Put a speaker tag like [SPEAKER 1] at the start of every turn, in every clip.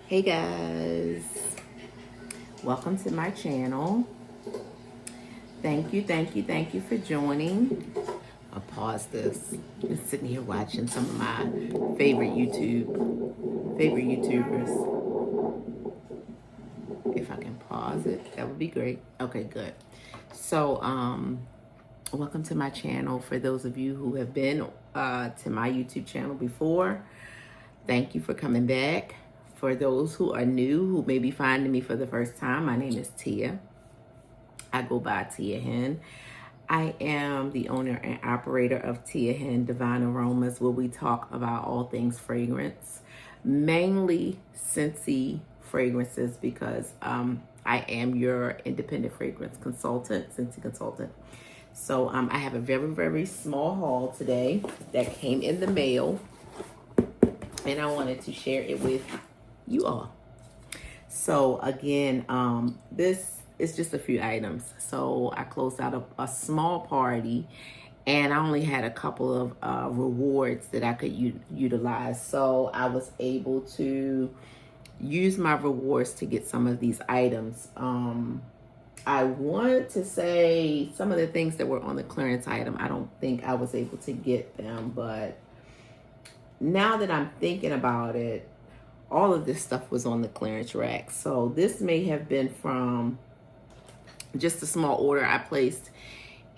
[SPEAKER 1] Hey guys, welcome to my channel. Thank you for joining. I'll pause this. I'm sitting here watching some of my favorite YouTubers. If I can pause it, that would be great. Okay, good. So, welcome to my channel. For those of you who have been to my YouTube channel before, thank you for coming back. For those who are new, who may be finding me for the first time, my name is Tia. I go by Tia Hen. I am the owner and operator of Tia Hen Divine Aromas, where we talk about all things fragrance, mainly Scentsy fragrances, because I am your independent fragrance consultant, Scentsy consultant. So I have a very small haul today that came in the mail, and I wanted to share it with you all. So again, this is just a few items. So I closed out a small party, and I only had a couple of rewards that I could utilize. So I was able to use my rewards to get some of these items. I wanted to say some of the things that were on the clearance item, I don't think I was able to get them, but now that I'm thinking about it, all of this stuff was on the clearance rack. So this may have been from just a small order I placed,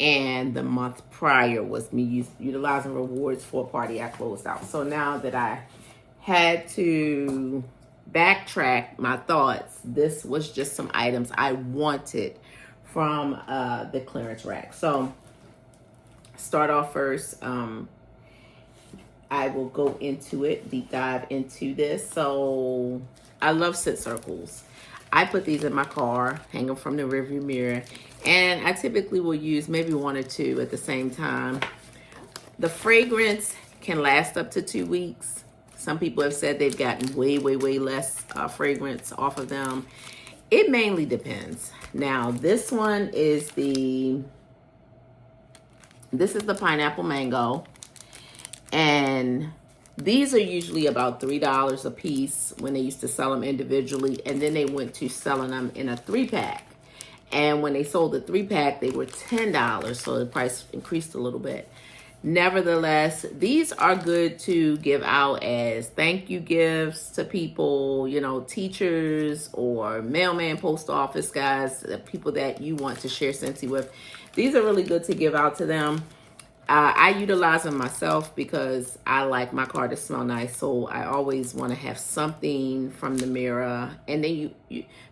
[SPEAKER 1] and the month prior was me utilizing rewards for a party I closed out. So now that I had to backtrack my thoughts, this was just some items I wanted from the clearance rack. So start off first. I will go into it, deep dive into this. So I love scent circles. I put these in my car, hang them from the rearview mirror, and I typically will use maybe one or two at the same time. The fragrance can last up to 2 weeks. Some people have said they've gotten way less fragrance off of them. It mainly depends. Now, this one is the pineapple mango. And these are usually about $3 a piece when they used to sell them individually. And then they went to selling them in a 3-pack. And when they sold the 3-pack, they were $10. So the price increased a little bit. Nevertheless, these are good to give out as thank you gifts to people, you know, teachers or mailman, post office guys, people that you want to share Scentsy with. These are really good to give out to them. I utilize them myself because I like my car to smell nice. So I always want to have something from the mirror. And then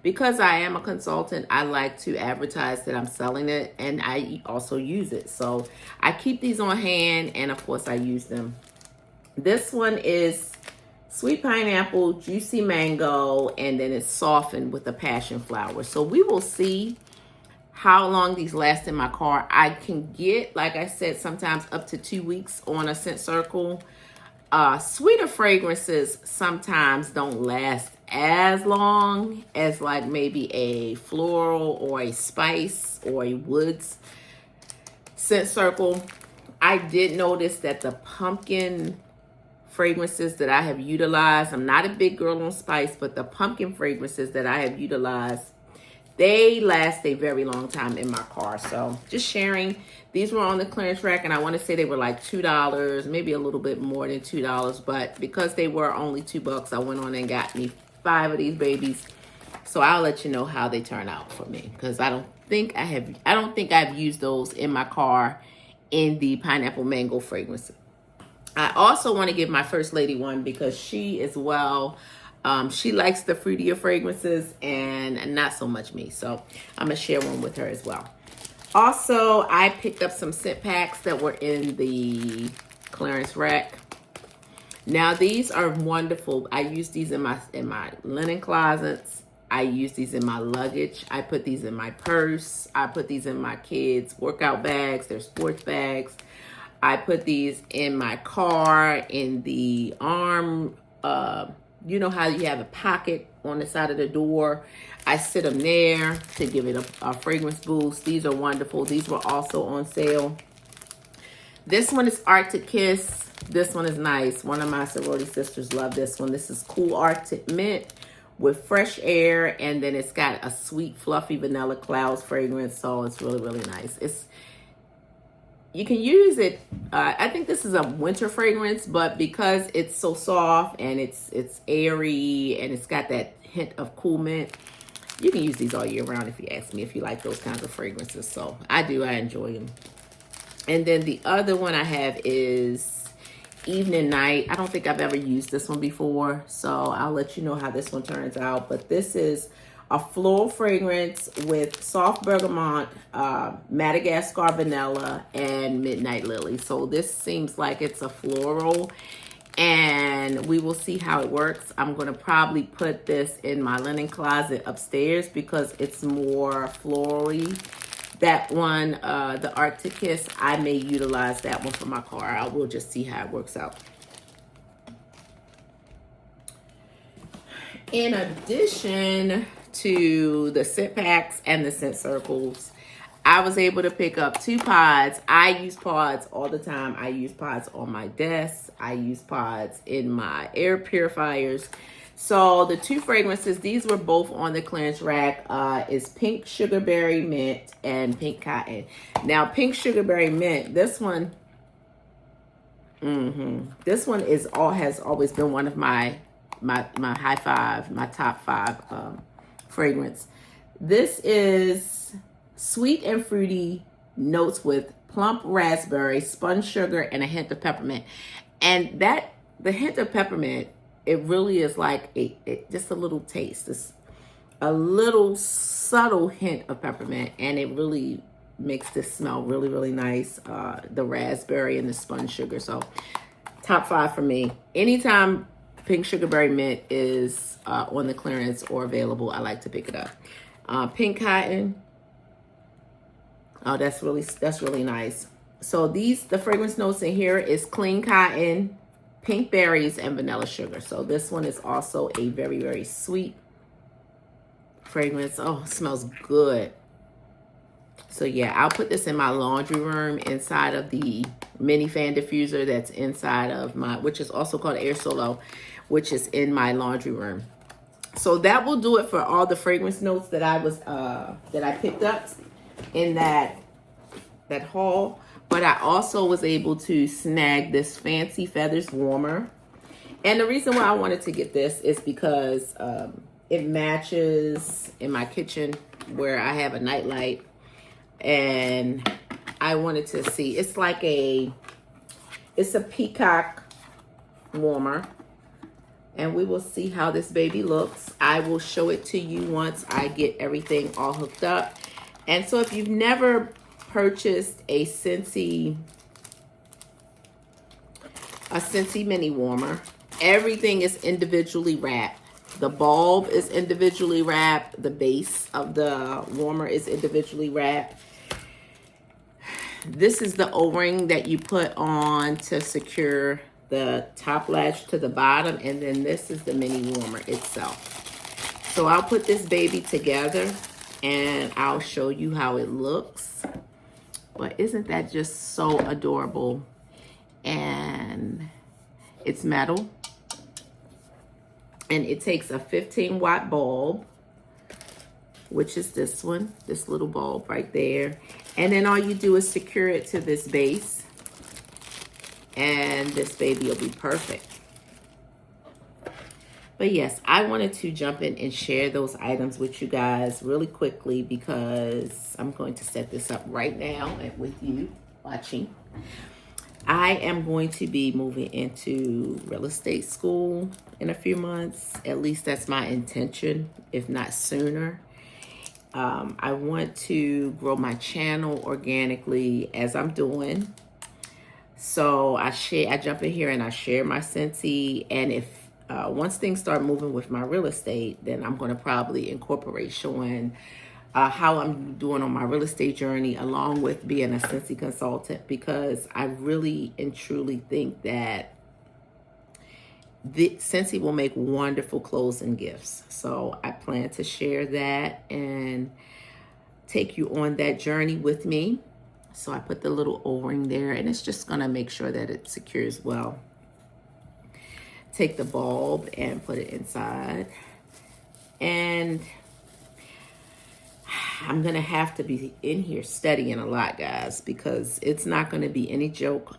[SPEAKER 1] because I am a consultant, I like to advertise that I'm selling it, and I also use it. So I keep these on hand, and of course I use them. This one is sweet pineapple, juicy mango, and then it's softened with a passion flower. So we will see how long these last in my car. I can get, like I said, sometimes up to 2 weeks on a scent circle. Sweeter fragrances sometimes don't last as long as like maybe a floral or a spice or a woods scent circle. I did notice that the pumpkin fragrances that I have utilized, I'm not a big girl on spice, but the pumpkin fragrances that I have utilized, they last a very long time in my car. So just sharing. These were on the clearance rack, and I want to say they were like $2, maybe a little bit more than $2. But because they were only $2, I went on and got me 5 of these babies. So I'll let you know how they turn out for me, because I don't think I've used those in my car in the pineapple mango fragrance. I also want to give my first lady one because she as well. She likes the fruitier fragrances and not so much me. So I'm going to share one with her as well. Also, I picked up some scent packs that were in the clearance rack. Now, these are wonderful. I use these in my linen closets. I use these in my luggage. I put these in my purse. I put these in my kids' workout bags, their sports bags. I put these in my car, in the arm, you know how you have a pocket on the side of the door. I sit them there to give it a fragrance boost. These are wonderful. These were also on sale. This one is Arctic Kiss. This one is nice. One of my sorority sisters love this one. This is Cool Arctic Mint with fresh air, and then it's got a sweet, fluffy vanilla clouds fragrance. So it's really, really nice. You can use it. I think this is a winter fragrance, but because it's so soft and it's airy and it's got that hint of cool mint, you can use these all year round if you ask me, if you like those kinds of fragrances. So I do. I enjoy them. And then the other one I have is Evening Night. I don't think I've ever used this one before, so I'll let you know how this one turns out. But this is a floral fragrance with soft bergamot, Madagascar vanilla, and midnight lily. So this seems like it's a floral, and we will see how it works. I'm going to probably put this in my linen closet upstairs because it's more florally. That one, the Arctic Kiss, I may utilize that one for my car. I will just see how it works out. In addition to the scent packs and the scent circles, I was able to pick up 2 pods. I use pods all the time. I use pods on my desk. I use pods in my air purifiers. So the 2 fragrances, these were both on the clearance rack, is Pink Sugarberry Mint and Pink Cotton. Now, Pink Sugarberry Mint, this one, this one has always been one of my high five, my top 5 fragrance. This is sweet and fruity notes with plump raspberry, spun sugar, and a hint of peppermint. And the hint of peppermint, it really is like just a little taste. It's a little subtle hint of peppermint, and it really makes this smell really, really nice. The raspberry and the spun sugar. So top 5 for me. Anytime Pink Sugarberry Mint is on the clearance or available, I like to pick it up. Pink Cotton. Oh, that's really nice. So the fragrance notes in here is clean cotton, pink berries, and vanilla sugar. So this one is also a very, very sweet fragrance. Oh, it smells good. So yeah, I'll put this in my laundry room inside of the mini fan diffuser that's inside of which is also called Air Solo, which is in my laundry room. So that will do it for all the fragrance notes that I picked up in that haul. But I also was able to snag this Fancy Feathers warmer. And the reason why I wanted to get this is because it matches in my kitchen where I have a nightlight. And I wanted to see, it's a peacock warmer. And we will see how this baby looks. I will show it to you once I get everything all hooked up. And so if you've never purchased a Scentsy mini warmer, everything is individually wrapped. The bulb is individually wrapped. The base of the warmer is individually wrapped. This is the O-ring that you put on to secure the top latch to the bottom, and then this is the mini warmer itself. So I'll put this baby together and I'll show you how it looks. But isn't that just so adorable? And it's metal. And it takes a 15-watt bulb, which is this one, this little bulb right there. And then all you do is secure it to this base. And this baby will be perfect. But yes, I wanted to jump in and share those items with you guys really quickly because I'm going to set this up right now with you watching. I am going to be moving into real estate school in a few months. At least that's my intention, if not sooner. I want to grow my channel organically as I'm doing. So I jump in here and I share my Scentsy. And if once things start moving with my real estate, then I'm going to probably incorporate showing how I'm doing on my real estate journey along with being a Scentsy consultant, because I really and truly think that Scentsy will make wonderful closing gifts. So I plan to share that and take you on that journey with me. So I put the little O-ring there, and it's just going to make sure that it secures well. Take the bulb and put it inside. And I'm going to have to be in here studying a lot, guys, because it's not going to be any joke.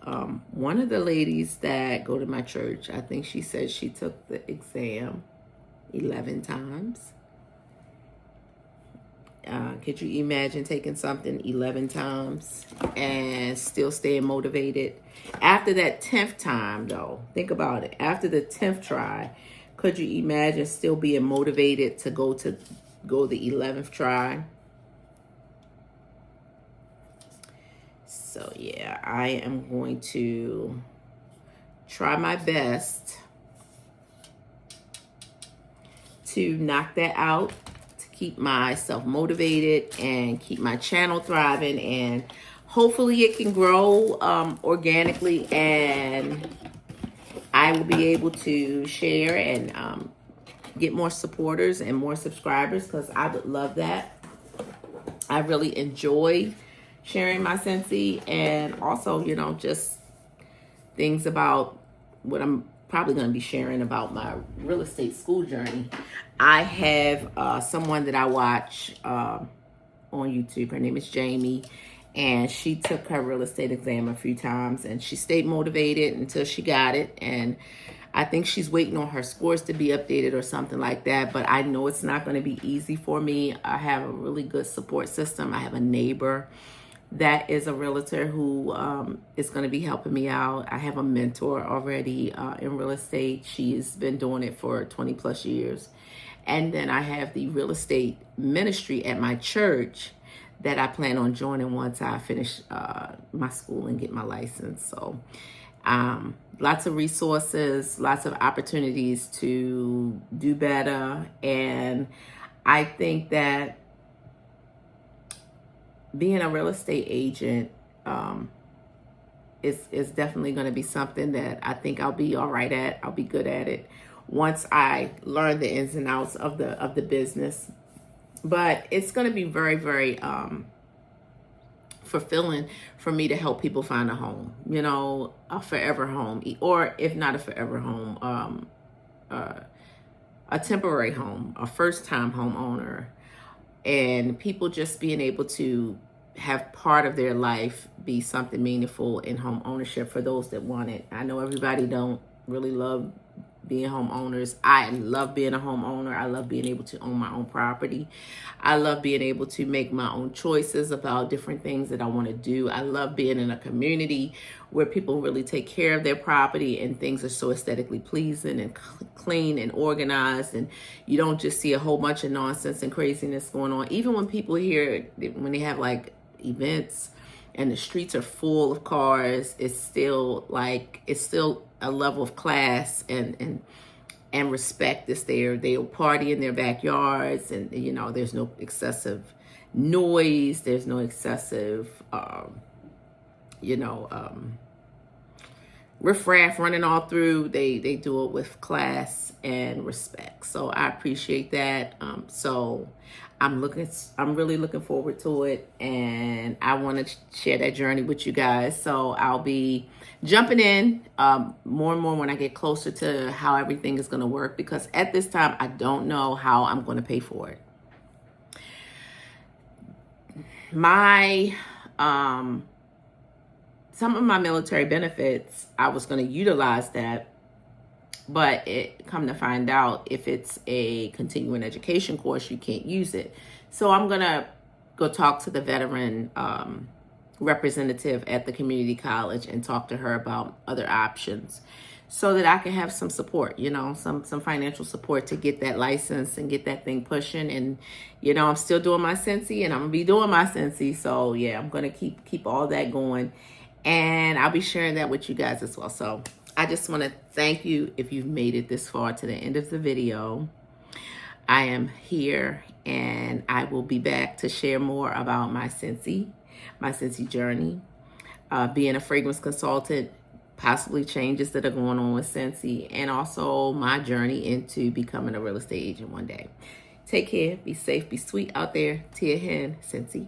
[SPEAKER 1] One of the ladies that go to my church, I think she said she took the exam 11 times. Could you imagine taking something 11 times and still staying motivated? After that 10th time, though, think about it. After the 10th try, could you imagine still being motivated to go the 11th try? So yeah, I am going to try my best to knock that out, to keep myself motivated and keep my channel thriving, and hopefully it can grow organically, and I will be able to share and get more supporters and more subscribers, because I would love that. I really enjoy sharing my Scentsy, and also, you know, just things about what I'm probably going to be sharing about my real estate school journey. I have someone that I watch on YouTube. Her name is Jamie, and she took her real estate exam a few times, and she stayed motivated until she got it. And I think she's waiting on her scores to be updated or something like that, but I know it's not going to be easy for me. I have a really good support system. I have a neighbor that is a realtor who is going to be helping me out. I have a mentor already in real estate. She's been doing it for 20 plus years. And then I have the real estate ministry at my church that I plan on joining once I finish my school and get my license. So lots of resources, lots of opportunities to do better. And I think that being a real estate agent is definitely going to be something that I think I'll be all right at. I'll be good at it once I learn the ins and outs of the business. But it's going to be very, very fulfilling for me to help people find a home, you know, a forever home, or if not a forever home, a temporary home, a first-time homeowner, and people just being able to have part of their life be something meaningful in home ownership for those that want it. I know everybody don't really love being homeowners. I love being a homeowner. I love being able to own my own property. I love being able to make my own choices about different things that I want to do. I love being in a community where people really take care of their property and things are so aesthetically pleasing and clean and organized, and you don't just see a whole bunch of nonsense and craziness going on. Even when people here, when they have like events and the streets are full of cars, it's still a level of class and respect is there. They'll party in their backyards, and you know, there's no excessive noise, there's no excessive riffraff running all through. They do it with class and respect. So I appreciate that. So I'm really looking forward to it, and I want to share that journey with you guys. So I'll be jumping in more and more when I get closer to how everything is going to work, because at this time I don't know how I'm going to pay for it. My some of my military benefits, I was going to utilize that, but it come to find out, if it's a continuing education course, you can't use it. So I'm going to go talk to the veteran representative at the community college and talk to her about other options so that I can have some support, you know, some financial support to get that license and get that thing pushing. And, you know, I'm still doing my Scentsy, and I'm going to be doing my Scentsy. So yeah, I'm going to keep all that going, and I'll be sharing that with you guys as well. So I just want to thank you if you've made it this far to the end of the video. I am here, and I will be back to share more about my Scentsy journey, being a fragrance consultant, possibly changes that are going on with Scentsy, and also my journey into becoming a real estate agent one day. Take care, be safe, be sweet out there. Tia Hen, Scentsy.